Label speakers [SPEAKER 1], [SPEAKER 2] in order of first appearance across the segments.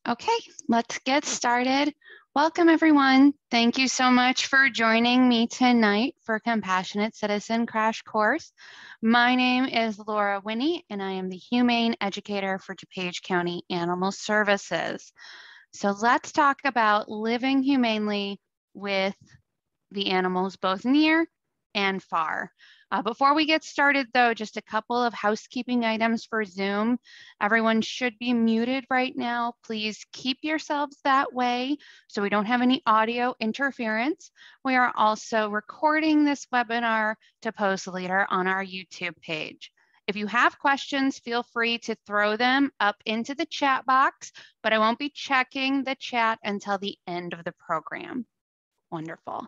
[SPEAKER 1] Okay, let's get started. Welcome, everyone. Thank you so much for joining me tonight for Compassionate Citizen Crash Course. My name is Laura Winnie, and I am the Humane Educator for DuPage County Animal Services. So let's talk about living humanely with the animals, both near and far. Before we get started, though, just a couple of housekeeping items for Zoom. Everyone should be muted right now. Please keep yourselves that way so we don't have any audio interference. We are also recording this webinar to post later on our YouTube page. If you have questions, feel free to throw them up into the chat box, but I won't be checking the chat until the end of the program. Wonderful.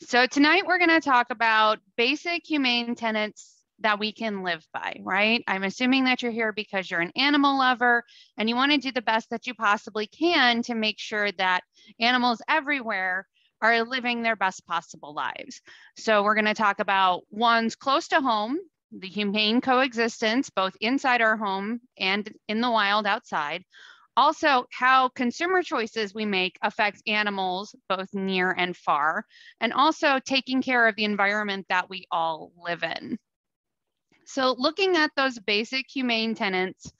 [SPEAKER 1] So tonight we're going to talk about basic humane tenets that we can live by, right? I'm assuming that you're here because you're an animal lover and you want to do the best that you possibly can to make sure that animals everywhere are living their best possible lives. So we're going to talk about ones close to home, the humane coexistence, both inside our home and in the wild outside. Also, how consumer choices we make affect animals both near and far, and also taking care of the environment that we all live in. So looking at those basic humane tenets,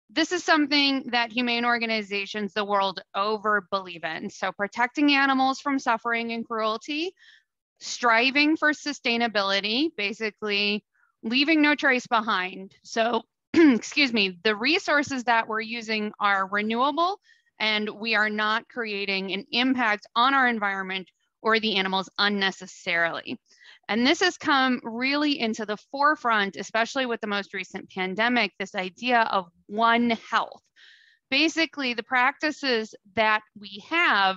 [SPEAKER 1] this is something that humane organizations the world over believe in. So protecting animals from suffering and cruelty, striving for sustainability, basically leaving no trace behind. So excuse me, the resources that we're using are renewable and we are not creating an impact on our environment or the animals unnecessarily. And this has come really into the forefront, especially with the most recent pandemic, this idea of One Health. Basically, the practices that we have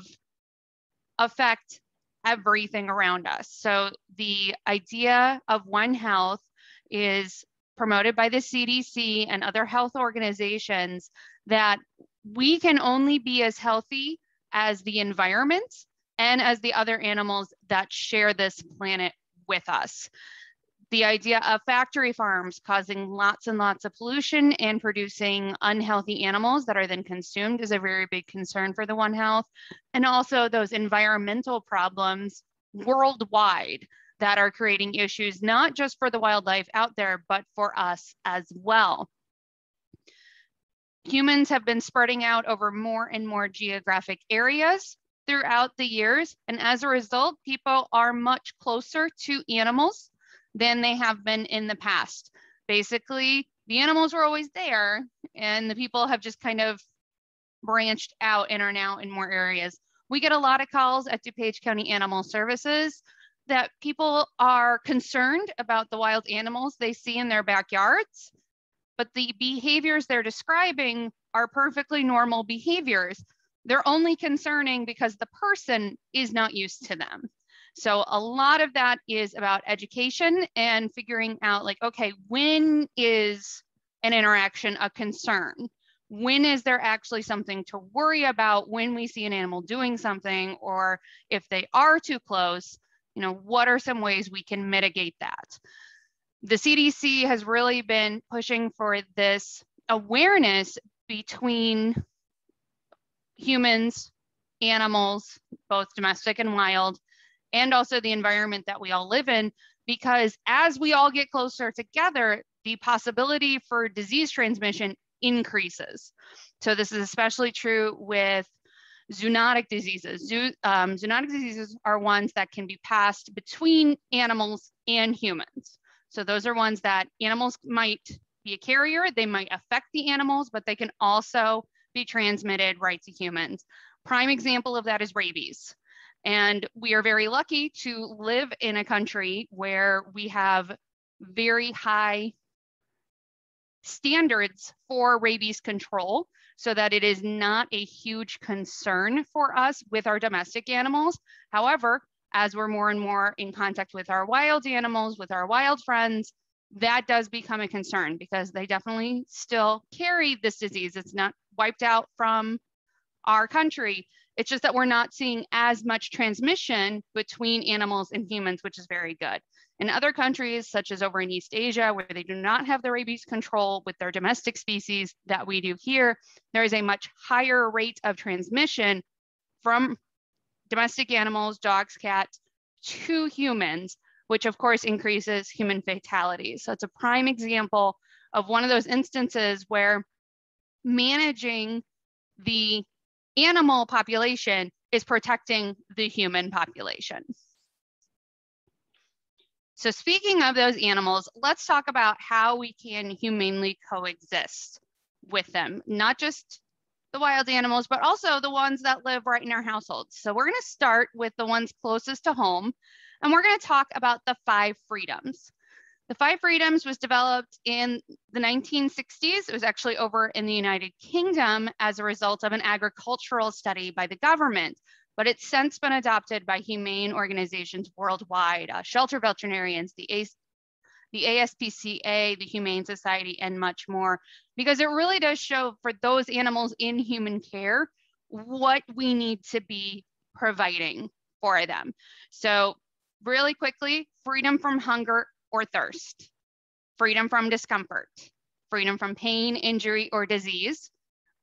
[SPEAKER 1] affect everything around us. So the idea of One Health is promoted by the CDC and other health organizations that we can only be as healthy as the environment and as the other animals that share this planet with us. The idea of factory farms causing lots and lots of pollution and producing unhealthy animals that are then consumed is a very big concern for the One Health. And also those environmental problems worldwide that are creating issues, not just for the wildlife out there, but for us as well. Humans have been spreading out over more and more geographic areas throughout the years. And as a result, people are much closer to animals than they have been in the past. Basically, the animals were always there and the people have just kind of branched out and are now in more areas. We get a lot of calls at DuPage County Animal Services that people are concerned about the wild animals they see in their backyards, but the behaviors they're describing are perfectly normal behaviors. They're only concerning because the person is not used to them. So a lot of that is about education and figuring out like, okay, when is an interaction a concern? When is there actually something to worry about when we see an animal doing something, or if they are too close, you know, what are some ways we can mitigate that? The CDC has really been pushing for this awareness between humans, animals, both domestic and wild, and also the environment that we all live in, because as we all get closer together, the possibility for disease transmission increases. So this is especially true with zoonotic diseases. Zoonotic diseases are ones that can be passed between animals and humans. So those are ones that animals might be a carrier, they might affect the animals, but they can also be transmitted right to humans. Prime example of that is rabies. And we are very lucky to live in a country where we have very high standards for rabies control so that it is not a huge concern for us with our domestic animals. However, as we're more and more in contact with our wild animals, with our wild friends, that does become a concern because they definitely still carry this disease. It's not wiped out from our country. It's just that we're not seeing as much transmission between animals and humans, which is very good. In other countries, such as over in East Asia, where they do not have the rabies control with their domestic species that we do here, there is a much higher rate of transmission from domestic animals, dogs, cats, to humans, which of course increases human fatalities. So it's a prime example of one of those instances where managing the animal population is protecting the human population. So speaking of those animals, let's talk about how we can humanely coexist with them, not just the wild animals, but also the ones that live right in our households. So we're going to start with the ones closest to home, and we're going to talk about the 5 freedoms. The 5 freedoms was developed in the 1960s. It was actually over in the United Kingdom as a result of an agricultural study by the government, but it's since been adopted by humane organizations worldwide, shelter veterinarians, the ASPCA, the Humane Society, and much more, because it really does show for those animals in human care what we need to be providing for them. So really quickly, freedom from hunger or thirst, freedom from discomfort, freedom from pain, injury, or disease,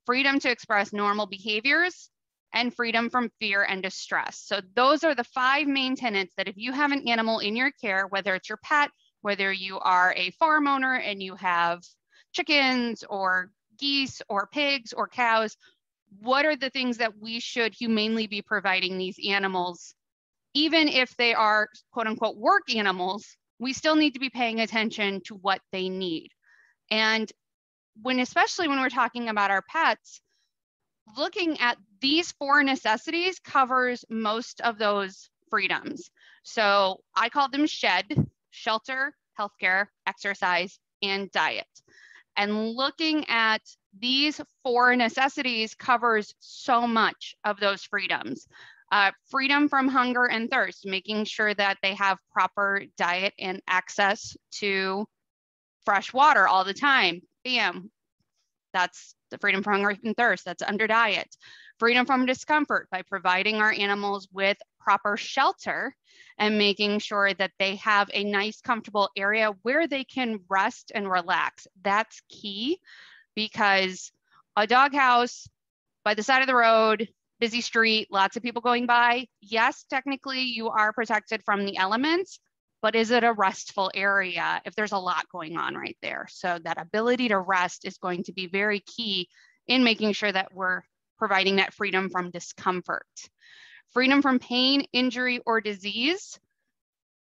[SPEAKER 1] freedom to express normal behaviors, and freedom from fear and distress. So those are the 5 main tenets that if you have an animal in your care, whether it's your pet, whether you are a farm owner and you have chickens or geese or pigs or cows, what are the things that we should humanely be providing these animals? Even if they are quote unquote work animals, we still need to be paying attention to what they need. And especially when we're talking about our pets, looking at these 4 necessities covers most of those freedoms. So I call them SHED: shelter, healthcare, exercise, and diet. And looking at these 4 necessities covers so much of those freedoms. Freedom from hunger and thirst, making sure that they have proper diet and access to fresh water all the time. Bam, that's the freedom from hunger and thirst, that's under diet. Freedom from discomfort, by providing our animals with proper shelter and making sure that they have a nice, comfortable area where they can rest and relax. That's key, because a doghouse by the side of the road, busy street, lots of people going by, yes, technically you are protected from the elements, but is it a restful area if there's a lot going on right there? So that ability to rest is going to be very key in making sure that we're providing that freedom from discomfort. Freedom from pain, injury, or disease.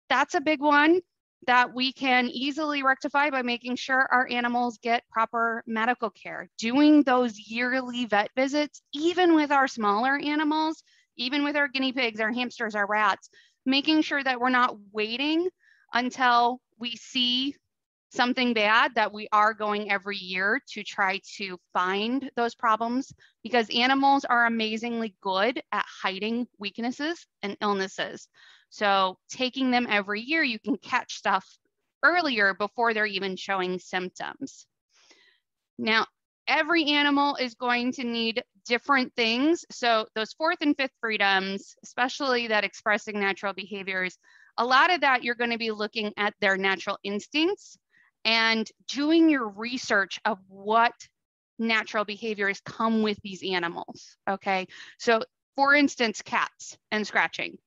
[SPEAKER 1] That's a big one that we can easily rectify by making sure our animals get proper medical care. Doing those yearly vet visits, even with our smaller animals, even with our guinea pigs, our hamsters, our rats, making sure that we're not waiting until we see something bad, that we are going every year to try to find those problems, because animals are amazingly good at hiding weaknesses and illnesses. So taking them every year, you can catch stuff earlier before they're even showing symptoms. Now, every animal is going to need different things. So those 4th and 5th freedoms, especially that expressing natural behaviors, a lot of that you're going to be looking at their natural instincts and doing your research of what natural behaviors come with these animals, okay? So for instance, cats and scratching.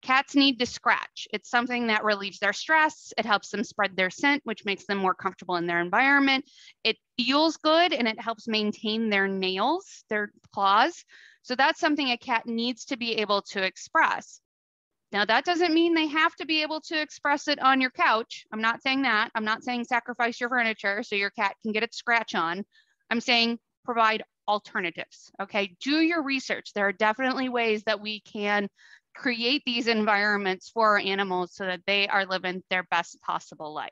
[SPEAKER 1] Cats need to scratch. It's something that relieves their stress. It helps them spread their scent, which makes them more comfortable in their environment. It feels good and it helps maintain their nails, their claws. So that's something a cat needs to be able to express. Now, that doesn't mean they have to be able to express it on your couch. I'm not saying that. I'm not saying sacrifice your furniture so your cat can get its scratch on. I'm saying provide alternatives, okay? Do your research. There are definitely ways that we can create these environments for our animals so that they are living their best possible life.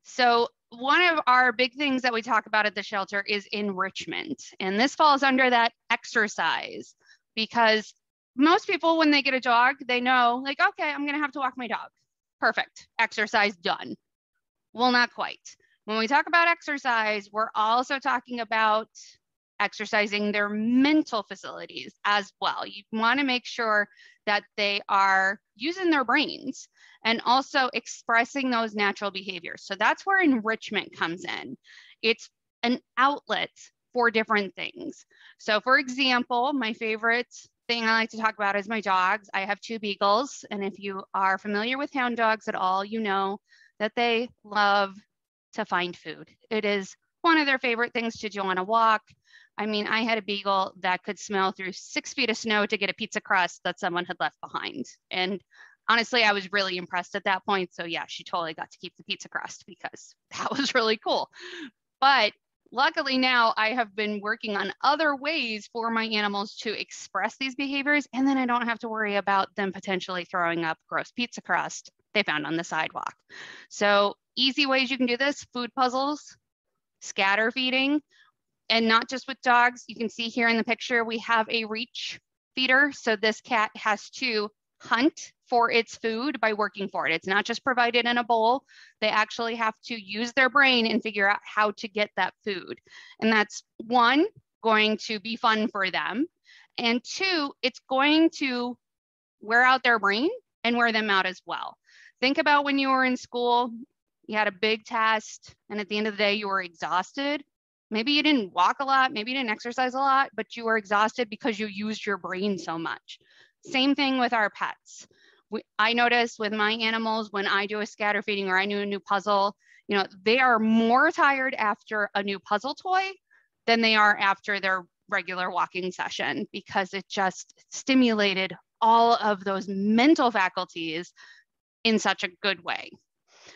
[SPEAKER 1] So one of our big things that we talk about at the shelter is enrichment. And this falls under that exercise, because most people, when they get a dog, they know like, okay, I'm gonna have to walk my dog. Perfect, exercise done. Well, not quite. When we talk about exercise, we're also talking about exercising their mental facilities as well. You want to make sure that they are using their brains and also expressing those natural behaviors. So that's where enrichment comes in. It's an outlet for different things. So for example, my favorite thing I like to talk about is my dogs. I have 2 beagles, and if you are familiar with hound dogs at all, you know that they love to find food. It is one of their favorite things to do on a walk. I mean, I had a beagle that could smell through 6 feet of snow to get a pizza crust that someone had left behind. And honestly, I was really impressed at that point. So yeah, she totally got to keep the pizza crust because that was really cool. But luckily now I have been working on other ways for my animals to express these behaviors, and then I don't have to worry about them potentially throwing up gross pizza crust they found on the sidewalk. So easy ways you can do this: food puzzles, scatter feeding, and not just with dogs. You can see here in the picture, we have a reach feeder. So this cat has to hunt for its food by working for it. It's not just provided in a bowl. They actually have to use their brain and figure out how to get that food. And that's, one, going to be fun for them. And 2, it's going to wear out their brain and wear them out as well. Think about when you were in school, you had a big test, and at the end of the day, you were exhausted. Maybe you didn't walk a lot, maybe you didn't exercise a lot, but you were exhausted because you used your brain so much. Same thing with our pets. I notice with my animals, when I do a scatter feeding or I do a new puzzle, you know, they are more tired after a new puzzle toy than they are after their regular walking session, because it just stimulated all of those mental faculties in such a good way.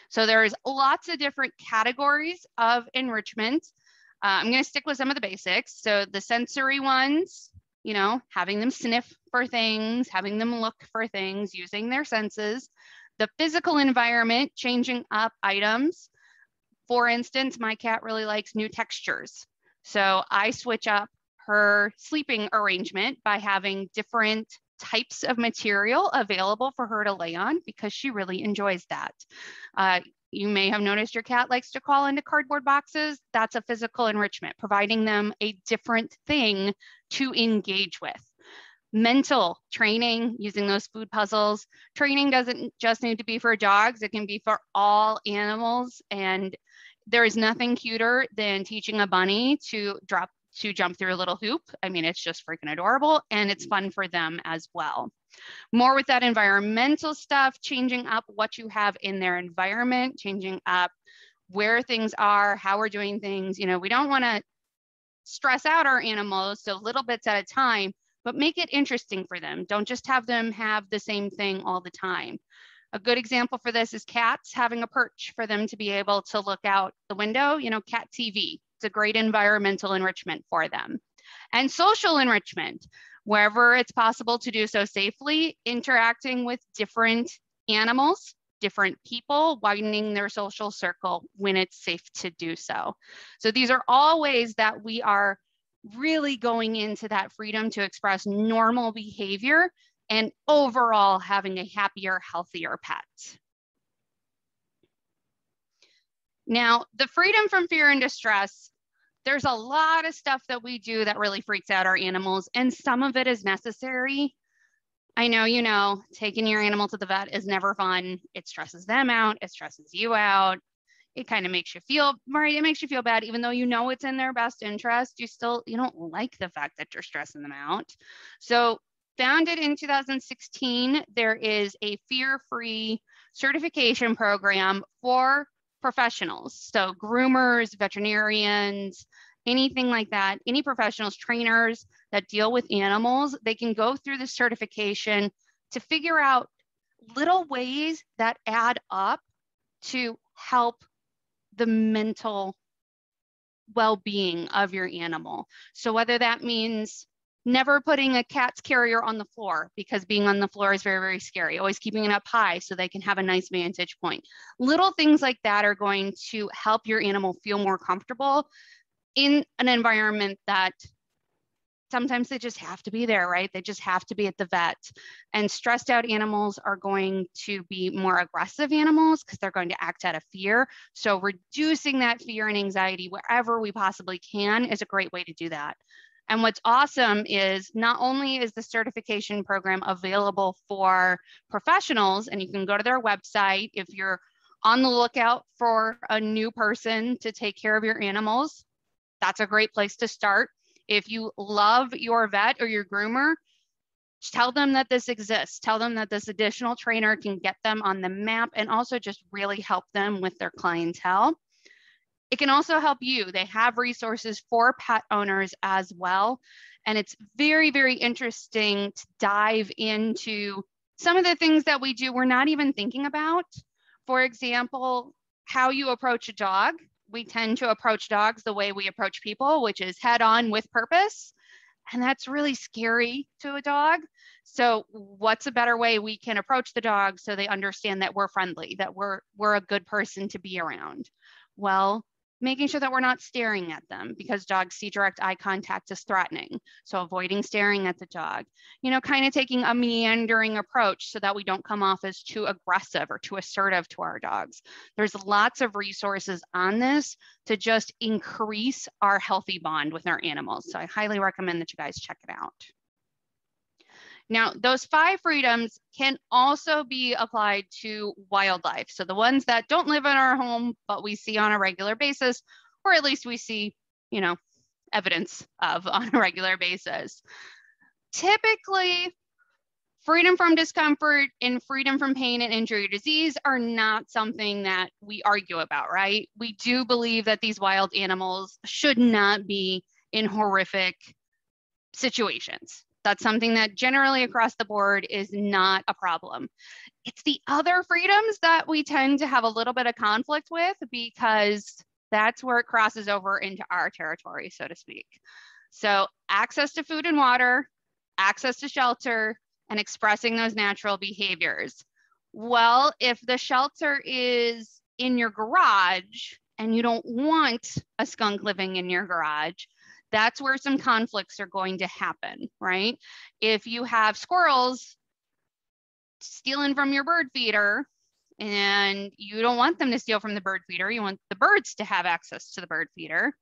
[SPEAKER 1] So there's lots of different categories of enrichment. I'm going to stick with some of the basics. So the sensory ones, you know, having them sniff for things, having them look for things, using their senses. The physical environment, changing up items. For instance, my cat really likes new textures. So I switch up her sleeping arrangement by having different types of material available for her to lay on, because she really enjoys that. You may have noticed your cat likes to crawl into cardboard boxes. That's a physical enrichment, providing them a different thing to engage with. Mental training, using those food puzzles. Training doesn't just need to be for dogs, it can be for all animals. And there is nothing cuter than teaching a bunny to jump through a little hoop. I mean, it's just freaking adorable, and it's fun for them as well. More with that environmental stuff, changing up what you have in their environment, changing up where things are, how we're doing things. You know, we don't want to stress out our animals, so little bits at a time, but make it interesting for them. Don't just have them have the same thing all the time. A good example for this is cats having a perch for them to be able to look out the window, you know, cat TV. It's a great environmental enrichment for them. And social enrichment, wherever it's possible to do so safely, interacting with different animals, different people, widening their social circle when it's safe to do so. So these are all ways that we are really going into that freedom to express normal behavior and overall having a happier, healthier pet. Now, the freedom from fear and distress, there's a lot of stuff that we do that really freaks out our animals, and some of it is necessary. I know, you know, taking your animal to the vet is never fun. It stresses them out. It stresses you out. It kind of makes you feel, right? It makes you feel bad, even though you know it's in their best interest. You don't like the fact that you're stressing them out. So founded in 2016, there is a fear-free certification program for professionals. So groomers, veterinarians, anything like that, any professionals, trainers that deal with animals, they can go through the certification to figure out little ways that add up to help the mental well-being of your animal. So whether that means never putting a cat's carrier on the floor, because being on the floor is very, very scary. Always keeping it up high so they can have a nice vantage point. Little things like that are going to help your animal feel more comfortable in an environment that's sometimes they just have to be there, right? They just have to be at the vet. And stressed out animals are going to be more aggressive animals because they're going to act out of fear. So reducing that fear and anxiety wherever we possibly can is a great way to do that. And what's awesome is not only is the certification program available for professionals, and you can go to their website if you're on the lookout for a new person to take care of your animals, that's a great place to start. If you love your vet or your groomer, tell them that this exists. Tell them that this additional trainer can get them on the map and also just really help them with their clientele. It can also help you. They have resources for pet owners as well. And it's very, very interesting to dive into some of the things that we do we're not even thinking about. For example, how you approach a dog. We tend to approach dogs the way we approach people, which is head on with purpose. And that's really scary to a dog. So what's a better way we can approach the dog so they understand that we're friendly, that we're a good person to be around? Well, making sure that we're not staring at them, because dogs see direct eye contact as threatening. So avoiding staring at the dog, kind of taking a meandering approach so that we don't come off as too aggressive or too assertive to our dogs. There's lots of resources on this to just increase our healthy bond with our animals. So I highly recommend that you guys check it out. Now, those 5 freedoms can also be applied to wildlife. So the ones that don't live in our home, but we see on a regular basis, or at least we see, evidence of on a regular basis. Typically, freedom from discomfort and freedom from pain and injury or disease are not something that we argue about, right? We do believe that these wild animals should not be in horrific situations. That's something that generally across the board is not a problem. It's the other freedoms that we tend to have a little bit of conflict with, because that's where it crosses over into our territory, so to speak. So access to food and water, access to shelter, and expressing those natural behaviors. Well, if the shelter is in your garage and you don't want a skunk living in your garage, that's where some conflicts are going to happen, right? If you have squirrels stealing from your bird feeder and you don't want them to steal from the bird feeder, you want the birds to have access to the bird feeder,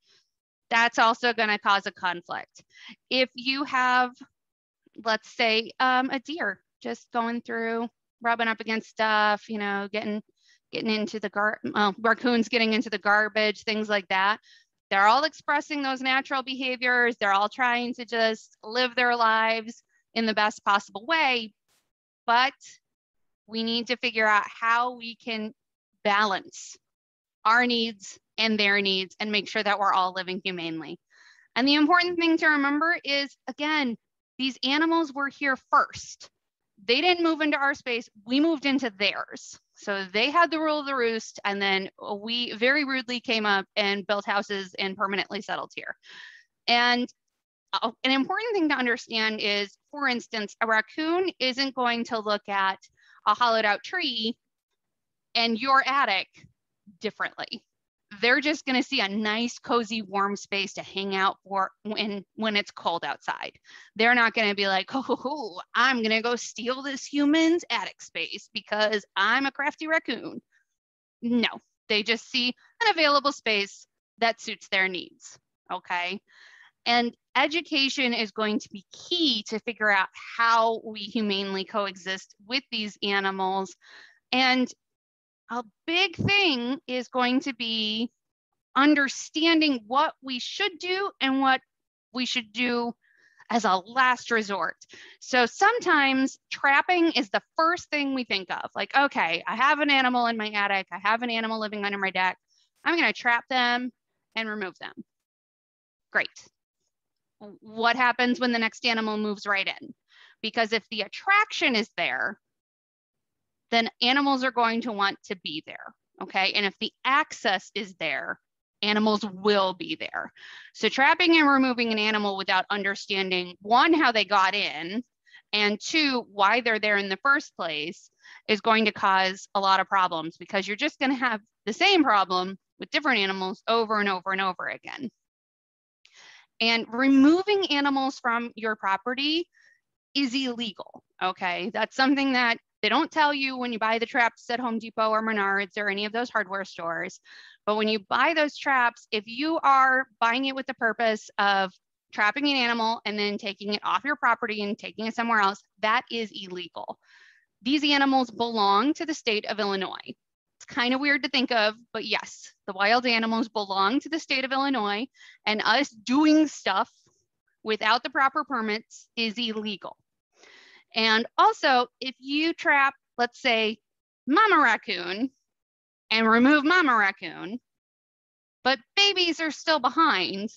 [SPEAKER 1] that's also going to cause a conflict. If you have, let's say, a deer just going through, rubbing up against stuff, getting into the raccoons getting into the garbage, things like that. They're all expressing those natural behaviors. They're all trying to just live their lives in the best possible way. But we need to figure out how we can balance our needs and their needs and make sure that we're all living humanely. And the important thing to remember is, again, these animals were here first. They didn't move into our space. We moved into theirs. So they had the rule of the roost, and then we very rudely came up and built houses and permanently settled here. And an important thing to understand is, for instance, a raccoon isn't going to look at a hollowed out tree and your attic differently. They're just going to see a nice, cozy, warm space to hang out for when it's cold outside. They're not going to be like, oh, I'm going to go steal this human's attic space because I'm a crafty raccoon. No, they just see an available space that suits their needs, okay? And education is going to be key to figure out how we humanely coexist with these animals. And a big thing is going to be understanding what we should do and what we should do as a last resort. So sometimes trapping is the first thing we think of. Like, okay, I have an animal in my attic. I have an animal living under my deck. I'm going to trap them and remove them. Great. What happens when the next animal moves right in? Because if the attraction is there, then animals are going to want to be there, okay? And if the access is there, animals will be there. So trapping and removing an animal without understanding, 1, how they got in, and 2, why they're there in the first place is going to cause a lot of problems, because you're just going to have the same problem with different animals over and over and over again. And removing animals from your property is illegal, okay? That's something that they don't tell you when you buy the traps at Home Depot or Menards or any of those hardware stores. But when you buy those traps, if you are buying it with the purpose of trapping an animal and then taking it off your property and taking it somewhere else, that is illegal. These animals belong to the state of Illinois. It's kind of weird to think of, but yes, the wild animals belong to the state of Illinois, and us doing stuff without the proper permits is illegal. And also, if you trap, let's say, mama raccoon and remove mama raccoon, but babies are still behind,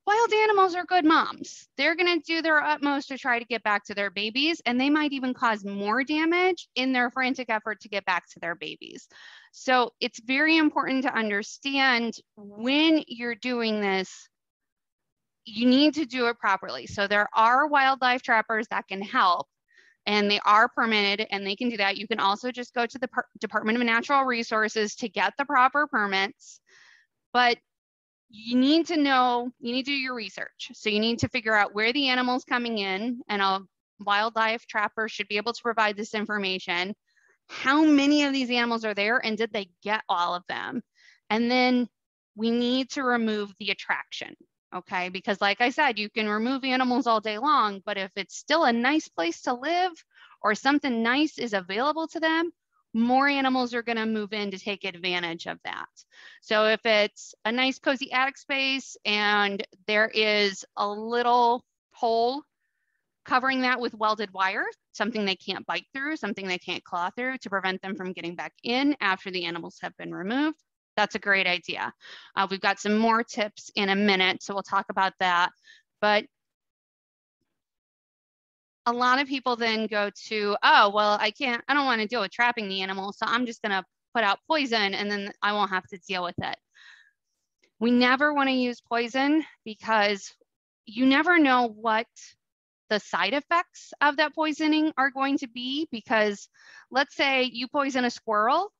[SPEAKER 1] wild animals are good moms. They're going to do their utmost to try to get back to their babies, and they might even cause more damage in their frantic effort to get back to their babies. So it's very important to understand when you're doing this, you need to do it properly. So there are wildlife trappers that can help, and they are permitted and they can do that. You can also just go to the Department of Natural Resources to get the proper permits, but you need to know, you need to do your research. So you need to figure out where the animal's coming in, and a wildlife trapper should be able to provide this information. How many of these animals are there, and did they get all of them? And then we need to remove the attraction, okay? Because like I said, you can remove animals all day long, but if it's still a nice place to live or something nice is available to them, more animals are going to move in to take advantage of that. So if it's a nice cozy attic space and there is a little hole covering that with welded wire, something they can't bite through, something they can't claw through to prevent them from getting back in after the animals have been removed, that's a great idea. We've got some more tips in a minute, so we'll talk about that. But a lot of people then go to, oh, well, I don't want to deal with trapping the animal, so I'm just going to put out poison and then I won't have to deal with it. We never want to use poison because you never know what the side effects of that poisoning are going to be, because let's say you poison a squirrel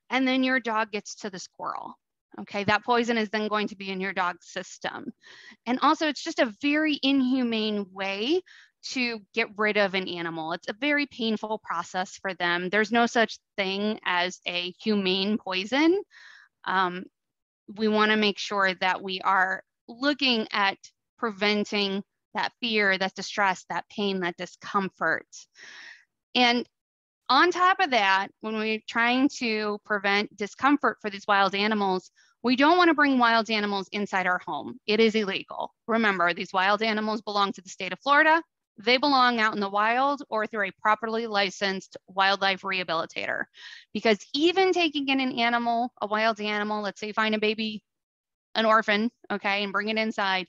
[SPEAKER 1] and then your dog gets to the squirrel. Okay, that poison is then going to be in your dog's system. And also, it's just a very inhumane way to get rid of an animal. It's a very painful process for them. There's no such thing as a humane poison. We want to make sure that we are looking at preventing that fear, that distress, that pain, that discomfort. And on top of that, when we're trying to prevent discomfort for these wild animals, we don't want to bring wild animals inside our home. It is illegal. Remember, these wild animals belong to the state of Florida. They belong out in the wild or through a properly licensed wildlife rehabilitator. Because even taking in an animal, a wild animal, let's say you find a baby, an orphan, okay, and bring it inside,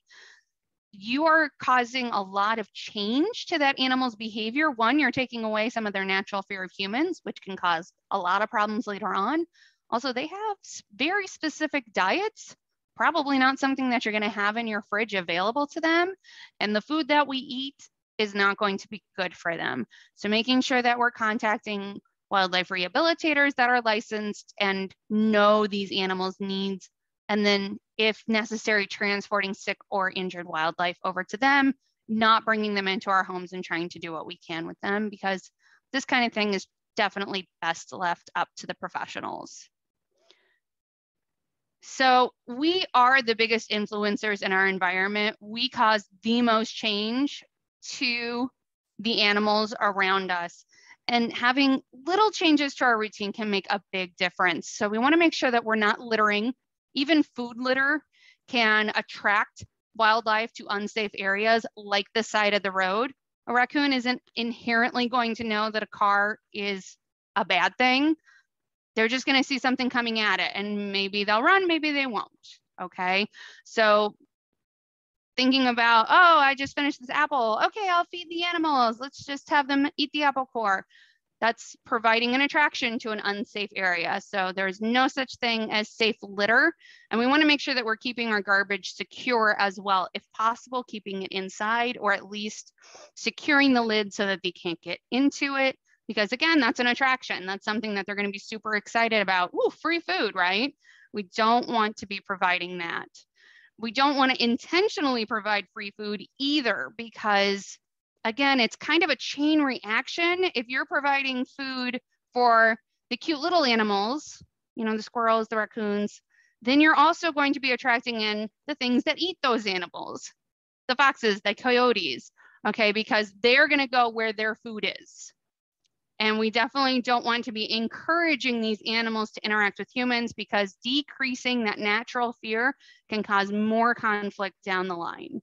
[SPEAKER 1] you are causing a lot of change to that animal's behavior. One, you're taking away some of their natural fear of humans, which can cause a lot of problems later on. Also, they have very specific diets, probably not something that you're going to have in your fridge available to them. And the food that we eat is not going to be good for them. So making sure that we're contacting wildlife rehabilitators that are licensed and know these animals' needs, and then if necessary, transporting sick or injured wildlife over to them, not bringing them into our homes and trying to do what we can with them, because this kind of thing is definitely best left up to the professionals. So we are the biggest influencers in our environment. We cause the most change to the animals around us. And having little changes to our routine can make a big difference. So we want to make sure that we're not littering. Even food litter can attract wildlife to unsafe areas like the side of the road. A raccoon isn't inherently going to know that a car is a bad thing. They're just going to see something coming at it, and maybe they'll run, maybe they won't. Okay, so thinking about, oh, I just finished this apple. Okay, I'll feed the animals. Let's just have them eat the apple core. That's providing an attraction to an unsafe area. So there's no such thing as safe litter. And we want to make sure that we're keeping our garbage secure as well. If possible, keeping it inside, or at least securing the lid so that they can't get into it. Because again, that's an attraction. That's something that they're going to be super excited about. Ooh, free food, right? We don't want to be providing that. We don't want to intentionally provide free food either, because again, it's kind of a chain reaction. If you're providing food for the cute little animals, you know, the squirrels, the raccoons, then you're also going to be attracting in the things that eat those animals, the foxes, the coyotes, okay, because they're going to go where their food is. And we definitely don't want to be encouraging these animals to interact with humans, because decreasing that natural fear can cause more conflict down the line.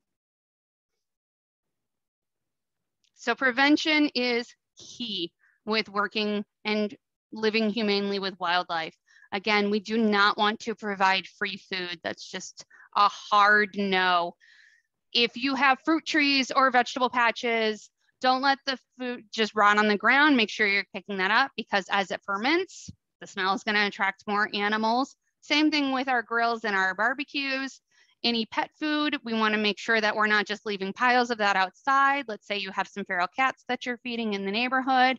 [SPEAKER 1] So prevention is key with working and living humanely with wildlife. Again, we do not want to provide free food. That's just a hard no. If you have fruit trees or vegetable patches, don't let the food just rot on the ground. Make sure you're picking that up, because as it ferments, the smell is going to attract more animals. Same thing with our grills and our barbecues. Any pet food, we want to make sure that we're not just leaving piles of that outside. Let's say you have some feral cats that you're feeding in the neighborhood.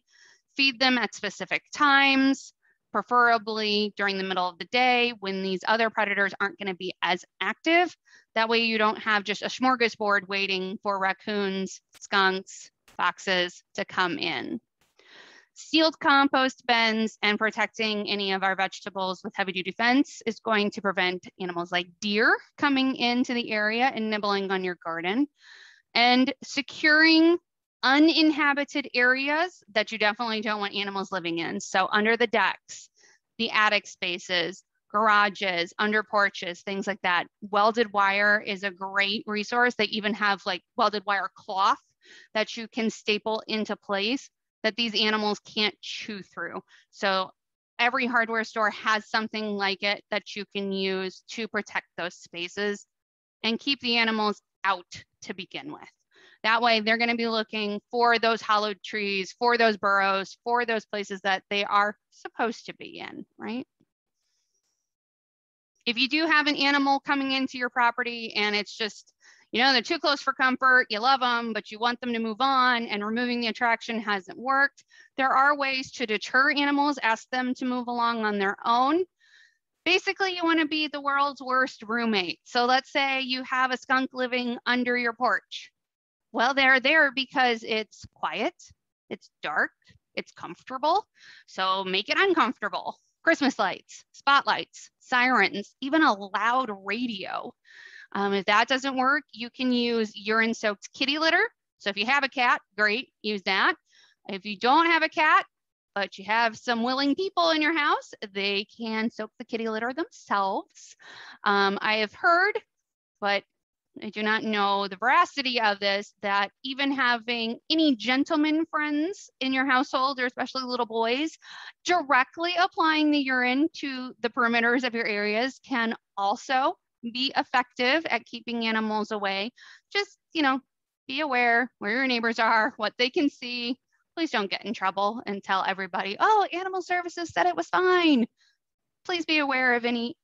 [SPEAKER 1] Feed them at specific times, preferably during the middle of the day when these other predators aren't going to be as active. That way you don't have just a smorgasbord waiting for raccoons, skunks, foxes to come in. Sealed compost bins and protecting any of our vegetables with heavy duty fence is going to prevent animals like deer coming into the area and nibbling on your garden. And securing uninhabited areas that you definitely don't want animals living in. So under the decks, the attic spaces, garages, under porches, things like that. Welded wire is a great resource. They even have like welded wire cloth that you can staple into place that these animals can't chew through. So every hardware store has something like it that you can use to protect those spaces and keep the animals out to begin with. That way they're going to be looking for those hollowed trees, for those burrows, for those places that they are supposed to be in, right? If you do have an animal coming into your property and it's just, you know, they're too close for comfort, you love them, but you want them to move on and removing the attraction hasn't worked, there are ways to deter animals, ask them to move along on their own. Basically, you want to be the world's worst roommate. So let's say you have a skunk living under your porch. Well, they're there because it's quiet, it's dark, it's comfortable. So make it uncomfortable. Christmas lights, spotlights, sirens, even a loud radio. If that doesn't work, you can use urine-soaked kitty litter. So if you have a cat, great, use that. If you don't have a cat, but you have some willing people in your house, they can soak the kitty litter themselves. I have heard, but I do not know the veracity of this, that even having any gentleman friends in your household, or especially little boys, directly applying the urine to the perimeters of your areas can also be effective at keeping animals away. Just, you know, be aware where your neighbors are, what they can see. Please don't get in trouble and tell everybody, oh, animal services said it was fine. Please be aware of any,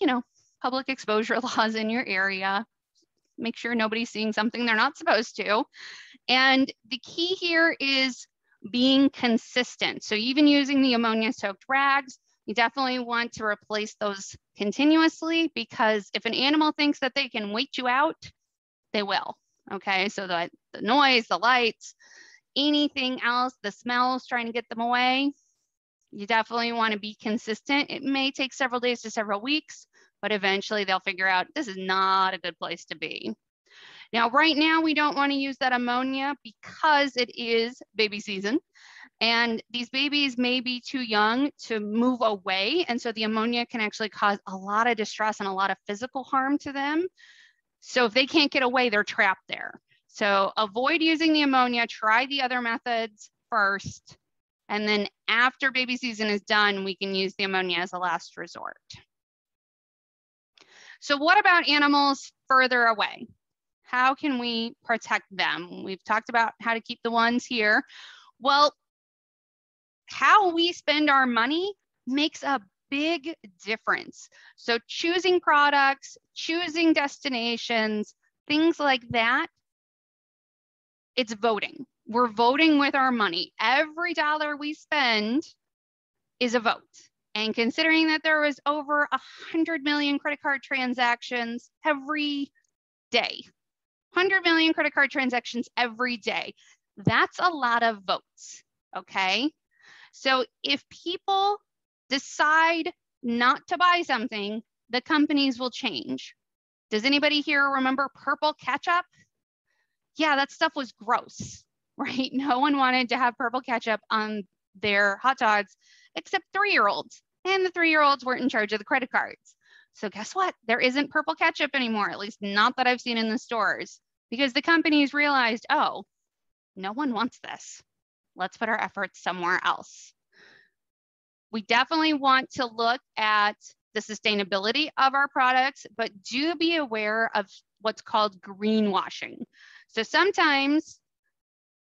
[SPEAKER 1] you know, public exposure laws in your area. Make sure nobody's seeing something they're not supposed to. And the key here is being consistent. So even using the ammonia soaked rags, you definitely want to replace those continuously, because if an animal thinks that they can wait you out, they will. Okay, so the noise, the lights, anything else, the smells trying to get them away, you definitely want to be consistent. It may take several days to several weeks, but eventually they'll figure out this is not a good place to be. Now, right now, we don't want to use that ammonia because it is baby season, and these babies may be too young to move away. And so the ammonia can actually cause a lot of distress and a lot of physical harm to them. So if they can't get away, they're trapped there. So avoid using the ammonia, try the other methods first. And then after baby season is done, we can use the ammonia as a last resort. So what about animals further away? How can we protect them? We've talked about how to keep the ones here. Well, how we spend our money makes a big difference. So choosing products, choosing destinations, things like that, it's voting. We're voting with our money. Every dollar we spend is a vote. And considering that there was over 100 million credit card transactions every day, 100 million credit card transactions every day, that's a lot of votes, okay? So if people decide not to buy something, the companies will change. Does anybody here remember purple ketchup? Yeah, that stuff was gross, right? No one wanted to have purple ketchup on their hot dogs except 3-year-olds. And the 3-year-olds weren't in charge of the credit cards. So guess what? There isn't purple ketchup anymore, at least not that I've seen in the stores, because the companies realized, oh, no one wants this. Let's put our efforts somewhere else. We definitely want to look at the sustainability of our products, but do be aware of what's called greenwashing. So sometimes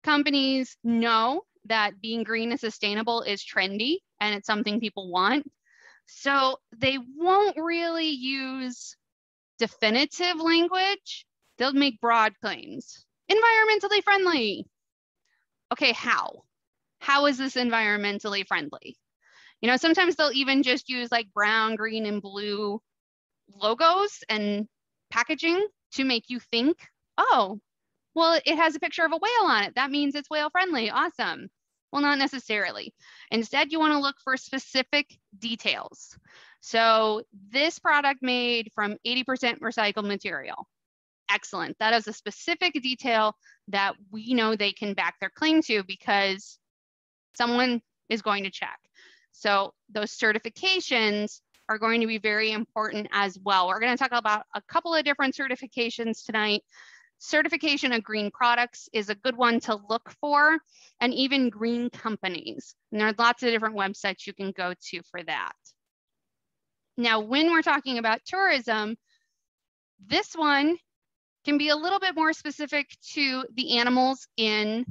[SPEAKER 1] companies know that being green and sustainable is trendy and it's something people want. So they won't really use definitive language. They'll make broad claims. Environmentally friendly. Okay, how? How is this environmentally friendly? You know, sometimes they'll even just use like brown, green, and blue logos and packaging to make you think, oh, well, it has a picture of a whale on it. That means it's whale friendly. Awesome. Well, not necessarily. Instead, you want to look for specific details. So this product made from 80% recycled material. Excellent. That is a specific detail that we know they can back their claim to because someone is going to check. So those certifications are going to be very important as well. We're going to talk about a couple of different certifications tonight. Certification of green products is a good one to look for, and even green companies. And there are lots of different websites you can go to for that. Now, when we're talking about tourism, this one can be a little bit more specific to the animals in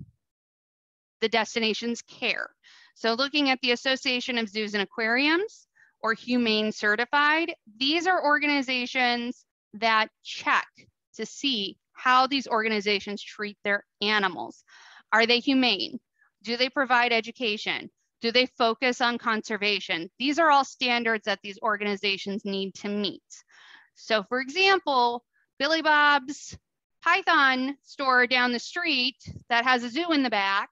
[SPEAKER 1] the destination's care. So looking at the Association of Zoos and Aquariums or Humane Certified, these are organizations that check to see how these organizations treat their animals. Are they humane? Do they provide education? Do they focus on conservation? These are all standards that these organizations need to meet. So for example, Billy Bob's Python store down the street that has a zoo in the back,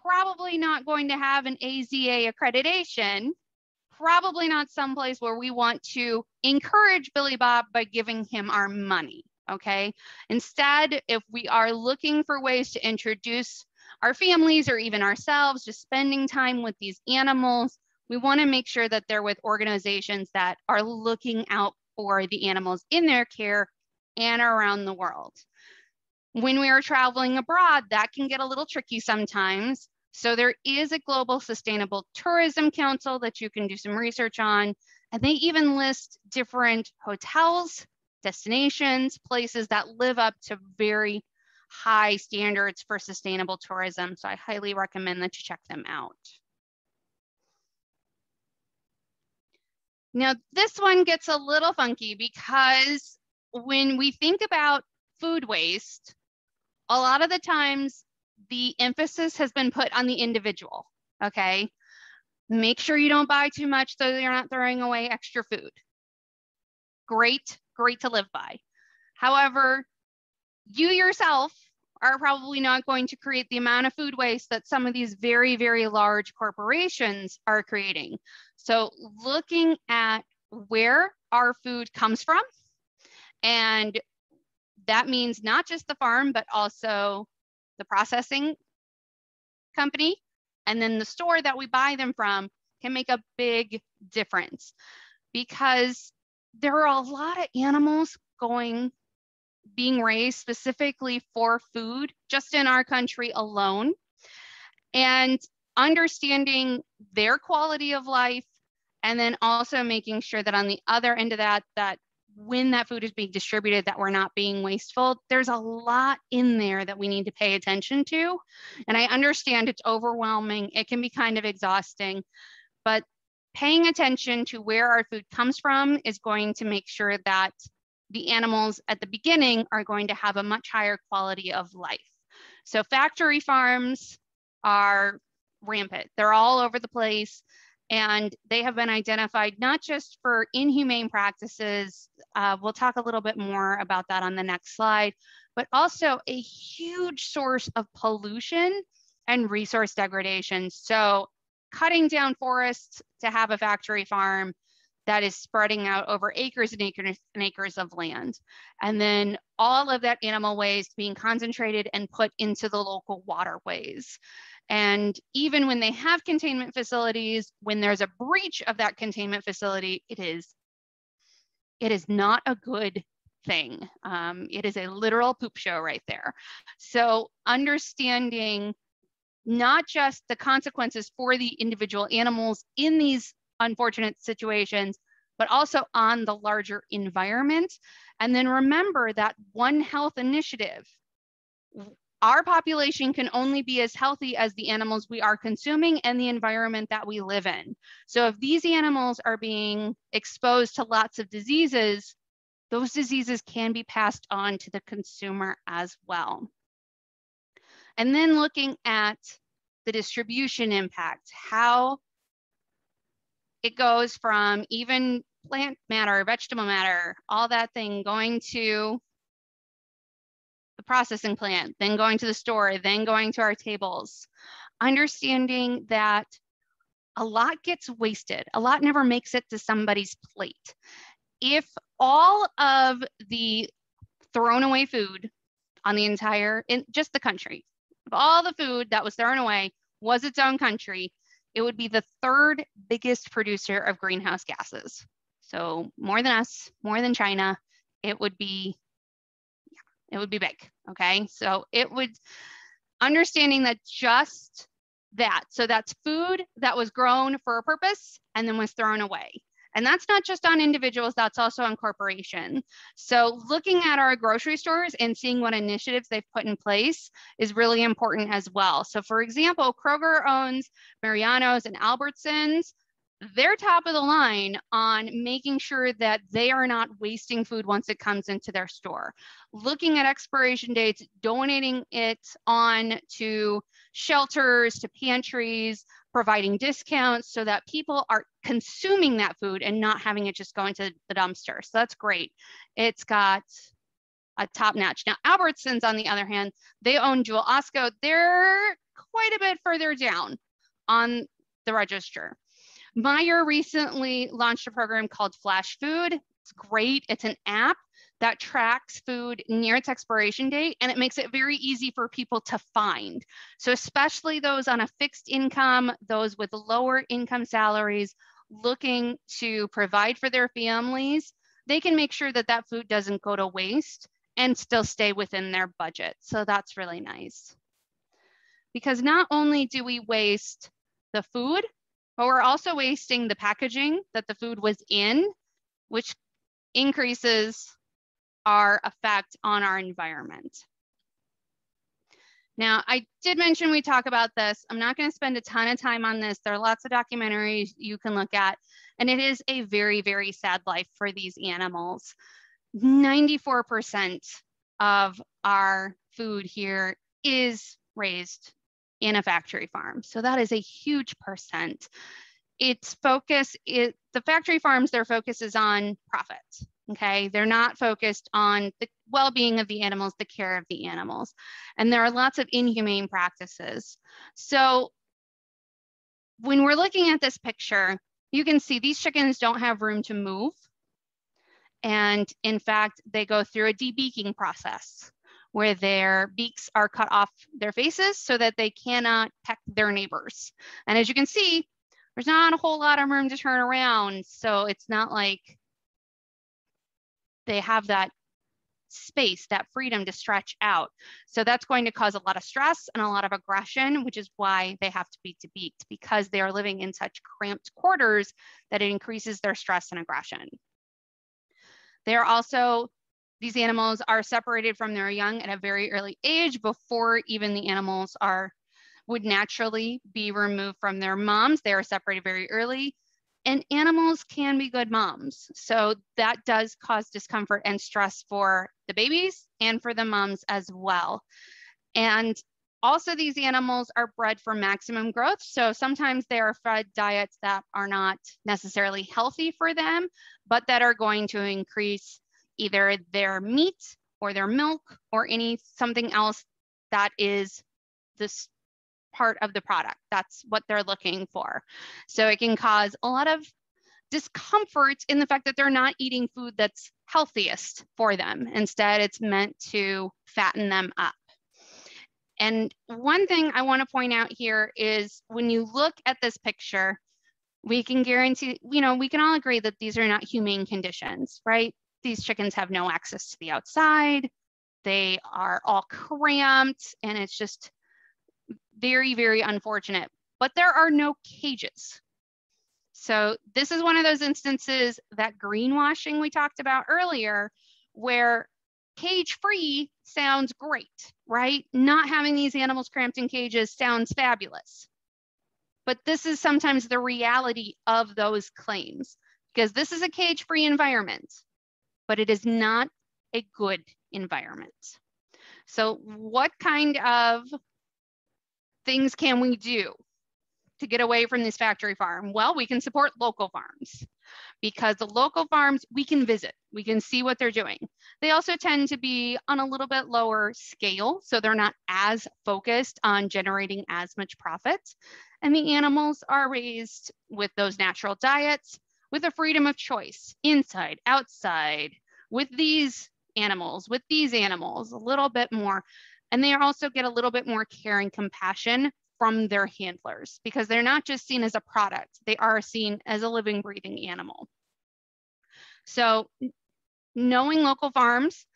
[SPEAKER 1] probably not going to have an AZA accreditation, probably not someplace where we want to encourage Billy Bob by giving him our money, okay? Instead, if we are looking for ways to introduce our families or even ourselves, just spending time with these animals, we wanna make sure that they're with organizations that are looking out for the animals in their care and around the world. When we are traveling abroad, that can get a little tricky sometimes. So there is a Global Sustainable Tourism Council that you can do some research on. And they even list different hotels, destinations, places that live up to very high standards for sustainable tourism. So I highly recommend that you check them out. Now, this one gets a little funky because when we think about food waste, a lot of the times the emphasis has been put on the individual, okay? Make sure you don't buy too much so you're not throwing away extra food. Great, great to live by. However, you yourself are probably not going to create the amount of food waste that some of these very, very large corporations are creating. So looking at where our food comes from, and that means not just the farm, but also the processing company, and then the store that we buy them from can make a big difference because there are a lot of animals being raised specifically for food just in our country alone. And understanding their quality of life, and then also making sure that on the other end of that when that food is being distributed, that we're not being wasteful. There's a lot in there that we need to pay attention to. And I understand it's overwhelming. It can be kind of exhausting, but paying attention to where our food comes from is going to make sure that the animals at the beginning are going to have a much higher quality of life. So factory farms are rampant. They're all over the place. And they have been identified not just for inhumane practices, we'll talk a little bit more about that on the next slide, but also a huge source of pollution and resource degradation. So cutting down forests to have a factory farm that is spreading out over acres and acres and acres of land. And then all of that animal waste being concentrated and put into the local waterways. And even when they have containment facilities, when there's a breach of that containment facility, it is not a good thing. It is a literal poop show right there. So understanding not just the consequences for the individual animals in these unfortunate situations, but also on the larger environment. And then remember that One Health initiative. Our population can only be as healthy as the animals we are consuming and the environment that we live in. So if these animals are being exposed to lots of diseases, those diseases can be passed on to the consumer as well. And then looking at the distribution impact, how it goes from even plant matter, vegetable matter, all that thing going to the processing plant, then going to the store, then going to our tables. Understanding that a lot gets wasted. A lot never makes it to somebody's plate. If all of the thrown away food on the entire, in just the country, if all the food that was thrown away was its own country, it would be the third biggest producer of greenhouse gases. So more than us, more than China, it would be big, okay? So it would, understanding that just that, so that's food that was grown for a purpose and then was thrown away. And that's not just on individuals, that's also on corporations. So looking at our grocery stores and seeing what initiatives they've put in place is really important as well. So for example, Kroger owns Mariano's and Albertsons. They're top of the line on making sure that they are not wasting food once it comes into their store. Looking at expiration dates, donating it on to shelters, to pantries, providing discounts so that people are consuming that food and not having it just go into the dumpster. So that's great. It's got a top notch. Now, Albertsons, on the other hand, they own Jewel Osco. They're quite a bit further down on the register. Meijer recently launched a program called Flash Food. It's great. It's an app that tracks food near its expiration date, and it makes it very easy for people to find. So especially those on a fixed income, those with lower income salaries, looking to provide for their families, they can make sure that that food doesn't go to waste and still stay within their budget. So that's really nice. Because not only do we waste the food, but we're also wasting the packaging that the food was in, which increases our effect on our environment. Now, I did mention we talk about this. I'm not going to spend a ton of time on this. There are lots of documentaries you can look at, and it is a very, very sad life for these animals. 94% of our food here is raised in a factory farm. So that is a huge percent. Its focus is, the factory farms, their focus is on profit, okay? They're not focused on the well-being of the animals, the care of the animals. And there are lots of inhumane practices. So when we're looking at this picture, you can see these chickens don't have room to move. And in fact, they go through a debeaking process where their beaks are cut off their faces so that they cannot peck their neighbors. And as you can see, there's not a whole lot of room to turn around. So it's not like they have that space, that freedom to stretch out. So that's going to cause a lot of stress and a lot of aggression, which is why they have to be debeaked, because they are living in such cramped quarters that it increases their stress and aggression. They are also, these animals are separated from their young at a very early age, before even the animals would naturally be removed from their moms. They are separated very early, and animals can be good moms. So that does cause discomfort and stress for the babies and for the moms as well. And Also, these animals are bred for maximum growth. So sometimes they are fed diets that are not necessarily healthy for them, but that are going to increase either their meat or their milk or something else that is this part of the product. That's what they're looking for. So it can cause a lot of discomfort in the fact that they're not eating food that's healthiest for them. Instead, it's meant to fatten them up. And one thing I want to point out here is when you look at this picture, we can guarantee, we can all agree that these are not humane conditions, right? These chickens have no access to the outside. They are all cramped, and it's just very, very unfortunate. But there are no cages. So this is one of those instances that greenwashing we talked about earlier, where cage-free sounds great, right? Not having these animals cramped in cages sounds fabulous. But this is sometimes the reality of those claims, because this is a cage-free environment, but it is not a good environment. So what kind of things can we do to get away from this factory farm? Well, we can support local farms, because the local farms we can visit, we can see what they're doing. They also tend to be on a little bit lower scale, so they're not as focused on generating as much profit. And the animals are raised with those natural diets, with a freedom of choice, inside, outside, with these animals, a little bit more. And they also get a little bit more care and compassion from their handlers, because they're not just seen as a product, they are seen as a living, breathing animal. So knowing local farms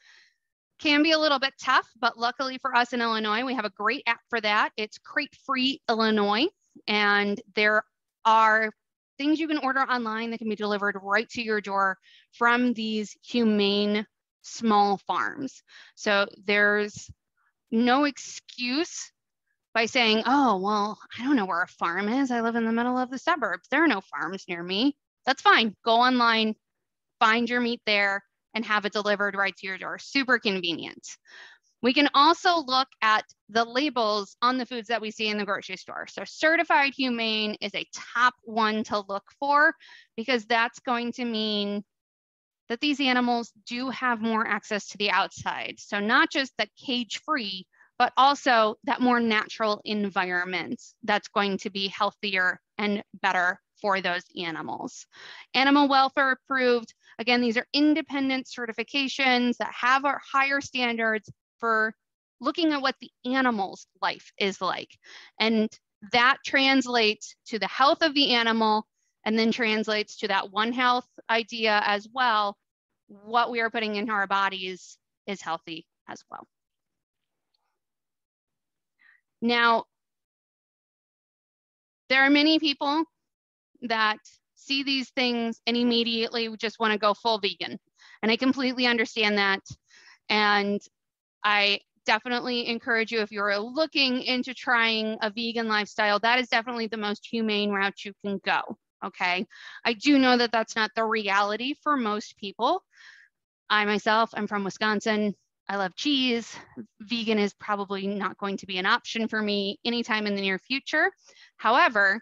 [SPEAKER 1] can be a little bit tough, but luckily for us in Illinois, we have a great app for that. It's Crate Free Illinois, and there are things you can order online that can be delivered right to your door from these humane small farms. So there's no excuse by saying, oh, well, I don't know where a farm is. I live in the middle of the suburbs. There are no farms near me. That's fine. Go online, find your meat there, and have it delivered right to your door. Super convenient. We can also look at the labels on the foods that we see in the grocery store. So certified humane is a top one to look for, because that's going to mean that these animals do have more access to the outside. So not just that cage-free, but also that more natural environment that's going to be healthier and better for those animals. Animal welfare approved. Again, these are independent certifications that have our higher standards for looking at what the animal's life is like. And that translates to the health of the animal, and then translates to that One Health idea as well. What we are putting into our bodies is healthy as well. Now, there are many people that see these things and immediately just want to go full vegan. And I completely understand that. And I definitely encourage you, if you're looking into trying a vegan lifestyle, that is definitely the most humane route you can go, okay? I do know that that's not the reality for most people. I myself, I'm from Wisconsin. I love cheese. Vegan is probably not going to be an option for me anytime in the near future. However,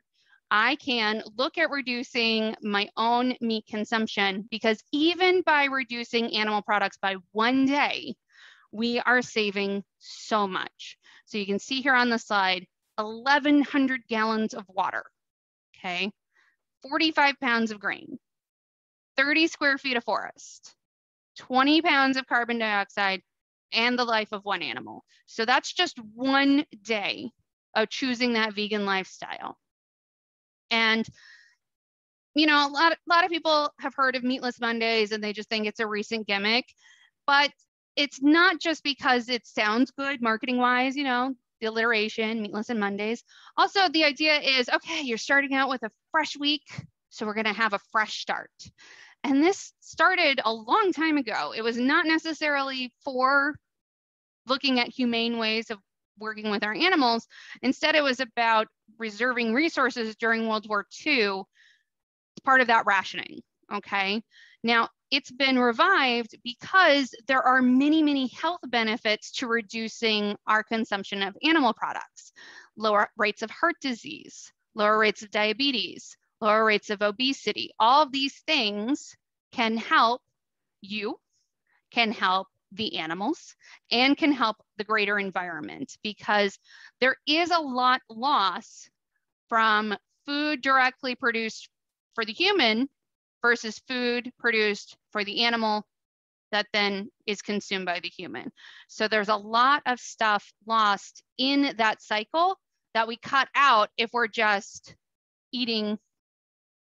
[SPEAKER 1] I can look at reducing my own meat consumption, because even by reducing animal products by 1 day, we are saving so much. So you can see here on the slide, 1,100 gallons of water, okay? 45 pounds of grain, 30 square feet of forest, 20 pounds of carbon dioxide, and the life of one animal. So that's just 1 day of choosing that vegan lifestyle. And, you know, a lot of people have heard of Meatless Mondays and they just think it's a recent gimmick, but it's not just because it sounds good marketing wise, you know, the alliteration, Meatless and Mondays. Also, the idea is, okay, you're starting out with a fresh week, so we're going to have a fresh start. And this started a long time ago. It was not necessarily for looking at humane ways of working with our animals. Instead, it was about reserving resources during World War II. It's part of that rationing, okay? Now, it's been revived because there are many, many health benefits to reducing our consumption of animal products. Lower rates of heart disease, lower rates of diabetes, lower rates of obesity. All of these things can help you, can help the animals, and can help the greater environment, because there is a lot loss from food directly produced for the human versus food produced for the animal that then is consumed by the human. So there's a lot of stuff lost in that cycle that we cut out if we're just eating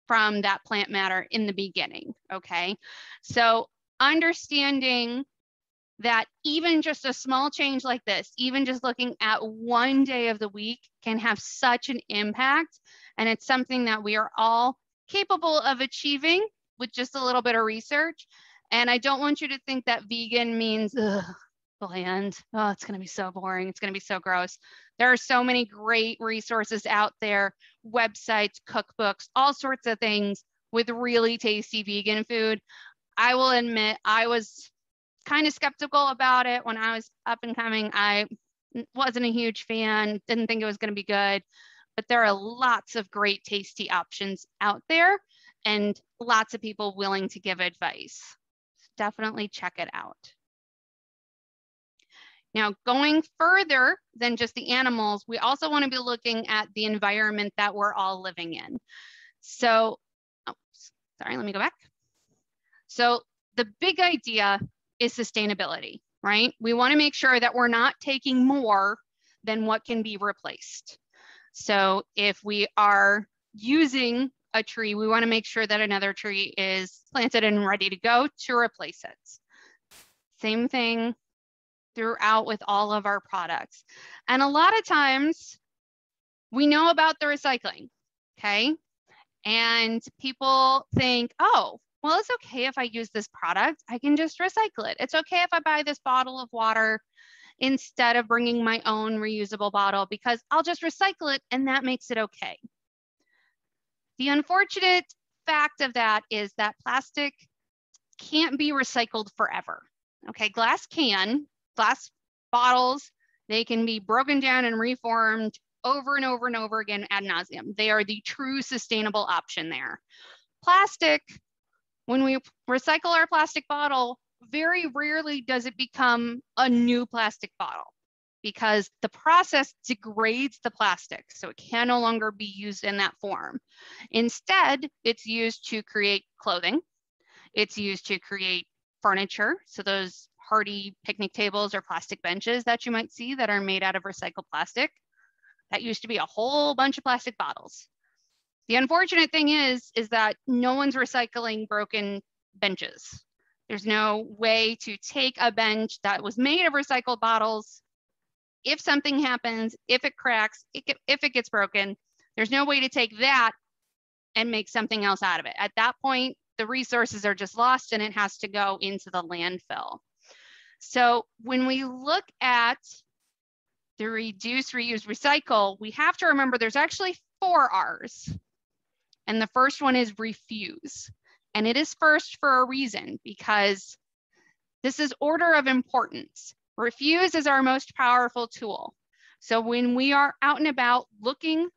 [SPEAKER 1] from that plant matter in the beginning, okay? So understanding that even just a small change like this, even just looking at one day of the week, can have such an impact. And it's something that we are all capable of achieving with just a little bit of research. And I don't want you to think that vegan means bland. Oh, it's going to be so boring. It's going to be so gross. There are so many great resources out there, websites, cookbooks, all sorts of things with really tasty vegan food. I will admit, I was kind of skeptical about it when I was up and coming. I wasn't a huge fan, didn't think it was going to be good, but there are lots of great tasty options out there and lots of people willing to give advice. Definitely check it out. Now, going further than just the animals, we also want to be looking at the environment that we're all living in. So, sorry, let me go back. So the big idea is sustainability, right? We want to make sure that we're not taking more than what can be replaced. So if we are using a tree, we want to make sure that another tree is planted and ready to go to replace it. Same thing throughout with all of our products. And a lot of times we know about the recycling, okay? And people think, oh, well, it's okay if I use this product, I can just recycle it. It's okay if I buy this bottle of water instead of bringing my own reusable bottle because I'll just recycle it and that makes it okay. The unfortunate fact of that is that plastic can't be recycled forever. Okay, glass bottles, they can be broken down and reformed over and over and over again ad nauseum. They are the true sustainable option there. Plastic, when we recycle our plastic bottle, very rarely does it become a new plastic bottle because the process degrades the plastic, so it can no longer be used in that form. Instead, it's used to create clothing. It's used to create furniture, so those hardy picnic tables or plastic benches that you might see that are made out of recycled plastic. That used to be a whole bunch of plastic bottles. The unfortunate thing is that no one's recycling broken benches. There's no way to take a bench that was made of recycled bottles. If something happens, if it cracks, if it gets broken, there's no way to take that and make something else out of it. At that point, the resources are just lost and it has to go into the landfill. So when we look at the reduce, reuse, recycle, we have to remember there's actually 4 R's. And the first one is refuse. And it is first for a reason, because this is order of importance. Refuse is our most powerful tool. So when we are out and about looking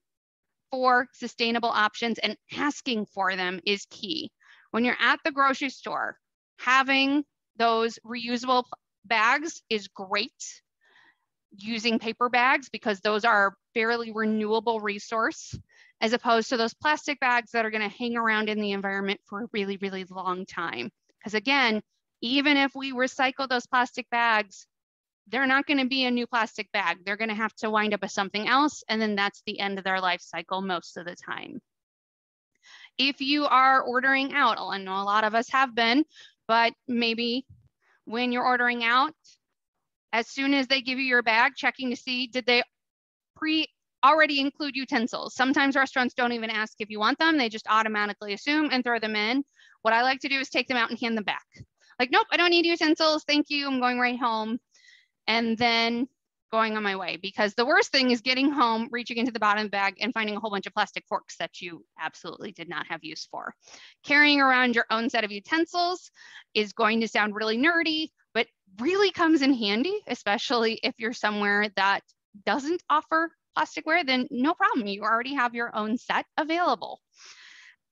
[SPEAKER 1] for sustainable options and asking for them is key. When you're at the grocery store, having those reusable bags is great. Using paper bags, because those are a fairly renewable resource, as opposed to those plastic bags that are going to hang around in the environment for a really, really long time. Because again, even if we recycle those plastic bags, they're not going to be a new plastic bag. They're going to have to wind up with something else, and then that's the end of their life cycle most of the time. If you are ordering out, I know a lot of us have been, but maybe when you're ordering out, as soon as they give you your bag, checking to see, did they already include utensils? Sometimes restaurants don't even ask if you want them. They just automatically assume and throw them in. What I like to do is take them out and hand them back. Like, nope, I don't need utensils. Thank you. I'm going right home. And then going on my way, because the worst thing is getting home, reaching into the bottom of the bag and finding a whole bunch of plastic forks that you absolutely did not have use for. Carrying around your own set of utensils is going to sound really nerdy, but really comes in handy, especially if you're somewhere that doesn't offer plasticware. Then no problem, you already have your own set available.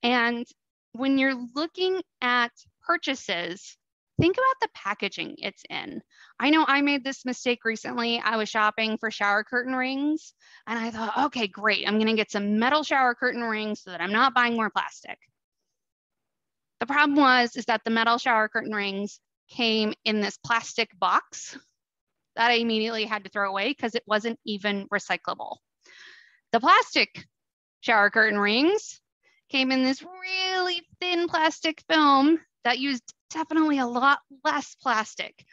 [SPEAKER 1] And when you're looking at purchases, think about the packaging it's in. I know I made this mistake recently. I was shopping for shower curtain rings and I thought, okay, great. I'm going to get some metal shower curtain rings so that I'm not buying more plastic. The problem is that the metal shower curtain rings came in this plastic box that I immediately had to throw away because it wasn't even recyclable. The plastic shower curtain rings came in this really thin plastic film that used definitely a lot less plastic.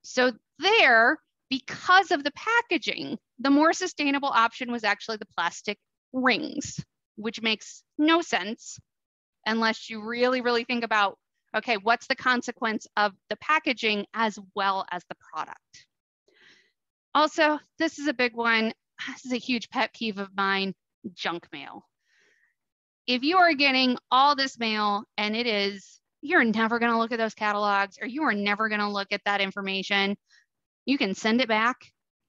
[SPEAKER 1] So there, because of the packaging, the more sustainable option was actually the plastic rings, which makes no sense unless you really, really think about, okay, what's the consequence of the packaging as well as the product? Also, this is a big one. This is a huge pet peeve of mine, junk mail. If you are getting all this mail and you're never going to look at those catalogs, or you are never going to look at that information, you can send it back.